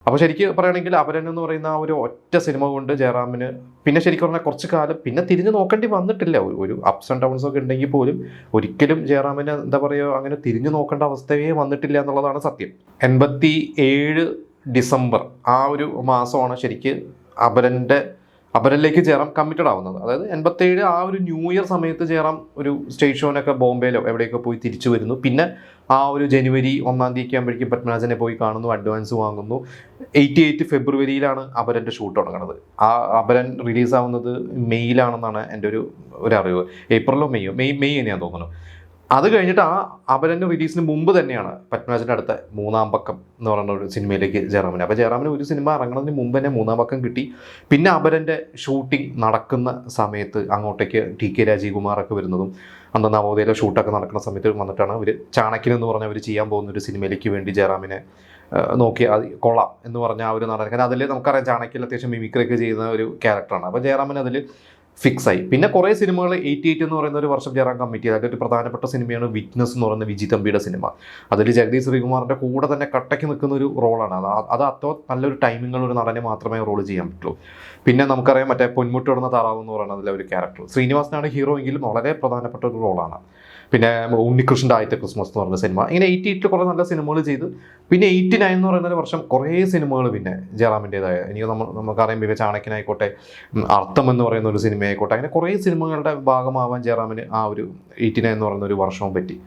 അപ്പോൾ ശരിക്കും പറയുകയാണെങ്കിൽ അപരൻ എന്ന് പറയുന്ന ആ ഒരു ഒറ്റ സിനിമ കൊണ്ട് ജയറാമിന് പിന്നെ ശരിക്കും പറഞ്ഞാൽ കുറച്ച് കാലം പിന്നെ തിരിഞ്ഞു നോക്കേണ്ടി വന്നിട്ടില്ല. ഒരു അപ്സ് ആൻഡ് ഡൗൺസ് ഒക്കെ ഉണ്ടെങ്കിൽ പോലും ഒരിക്കലും ജയറാമിന് എന്താ പറയുക അങ്ങനെ തിരിഞ്ഞു നോക്കേണ്ട അവസ്ഥയേ വന്നിട്ടില്ല എന്നുള്ളതാണ് സത്യം. 87 ഡിസംബർ ആ ഒരു മാസമാണ് ശരിക്ക് അപരനിലേക്ക് ജയറാം കമ്മിറ്റഡ് ആവുന്നത്. അതായത് 87 ആ ഒരു ന്യൂ ഇയർ സമയത്ത് ജയറാം ഒരു സ്റ്റേജ് ഷോനൊക്കെ ബോംബെയിലോ എവിടെയൊക്കെ പോയി തിരിച്ചു വരുന്നു. പിന്നെ ആ ഒരു ജനുവരി 1 തീയതി ആകുമ്പോഴേക്കും പത്മരാജനെ പോയി കാണുന്നു, അഡ്വാൻസ് വാങ്ങുന്നു. 88 ഫെബ്രുവരിയിലാണ് അപരൻ്റെ ഷൂട്ട് തുടങ്ങുന്നത്. ആ അപരൻ റിലീസാവുന്നത് മെയ്യിലാണെന്നാണ് എൻ്റെ ഒരു അറിവ്. ഏപ്രിലോ മെയ് തന്നെയാണെന്ന് തോന്നുന്നു. അത് കഴിഞ്ഞിട്ട് ആ അപരൻ്റെ റിലീസിന് മുമ്പ് തന്നെയാണ് പത്മരാജൻ്റെ അടുത്ത 3-ാം പക്കം എന്ന് പറയുന്ന ഒരു സിനിമയിലേക്ക് ജയറാമിന്. അപ്പോൾ ജയറാമിന് ഒരു സിനിമ ഇറങ്ങുന്നതിന് മുമ്പ് തന്നെ 3-ാം പക്കം കിട്ടി. പിന്നെ അപരൻ്റെ ഷൂട്ടിംഗ് നടക്കുന്ന സമയത്ത് അങ്ങോട്ടേക്ക് TK രാജീവ്കുമാറൊക്കെ വരുന്നതും അന്ന് നവോദയയിലെ ഷൂട്ടൊക്കെ നടക്കുന്ന സമയത്ത് വന്നിട്ടാണ് അവർ ചാണക്യൻ എന്ന് പറഞ്ഞ അവർ ചെയ്യാൻ പോകുന്ന ഒരു സിനിമയിലേക്ക് വേണ്ടി ജയറാമിനെ നോക്കി അത് കൊള്ളാം എന്ന് പറഞ്ഞ ആ ഒരു നടൻ. കാരണം അതിൽ നമുക്കറിയാം ചാണക്യൻ അത്യാവശ്യം മിമിക്രിയൊക്കെ ചെയ്യുന്ന ഒരു ക്യാരക്ടറാണ്. അപ്പോൾ ജയറാമിന് അതിൽ ഫിക്സായി. പിന്നെ കുറേ സിനിമകൾ 88 എന്ന് പറയുന്ന ഒരു വർഷം ജയറാം കമ്മിറ്റ് ചെയ്ത് അതിലൊരു പ്രധാനപ്പെട്ട സിനിമയാണ് വിറ്റ്നസ് എന്ന് പറയുന്ന വിജി തമ്പിയുടെ സിനിമ. അതിൽ ജഗദീഷ് ശ്രീകുമാറിൻ്റെ കൂടെ തന്നെ കട്ടയ്ക്ക് നിൽക്കുന്ന ഒരു റോളാണ്. അത് അത്ര നല്ലൊരു ടൈമിങ്ങുള്ള ഒരു നടനെ മാത്രമേ റോൾ ചെയ്യാൻ പറ്റുള്ളൂ. പിന്നെ നമുക്കറിയാം മറ്റേ പൊന്മുട്ടിടുന്ന താറാവ് എന്ന് പറയുന്ന അതിലെ ഒരു ക്യാരക്ടർ ശ്രീനിവാസനാണ് ഹീറോ എങ്കിലും വളരെ പ്രധാനപ്പെട്ട ഒരു റോളാണ്. പിന്നെ ഉണ്ണികൃഷ്ണൻ്റെ ആദ്യത്തെ ക്രിസ്മസ് എന്ന് പറയുന്ന സിനിമ. ഇങ്ങനെ 88 കുറേ നല്ല സിനിമകൾ ചെയ്ത് പിന്നെ 89 എന്ന് പറയുന്ന ഒരു വർഷം കുറേ സിനിമകൾ പിന്നെ ജയറാമിൻ്റെതായ എനിക്ക് നമുക്കറിയാം വിവ ചാണക്യനായിക്കോട്ടെ, അർത്ഥം എന്ന് പറയുന്ന ഒരു സിനിമയായിക്കോട്ടെ, അങ്ങനെ കുറേ സിനിമകളുടെ ഭാഗമാവാൻ ജയറാമിന് ആ ഒരു 89 എന്ന് പറയുന്ന ഒരു വർഷവും പറ്റി.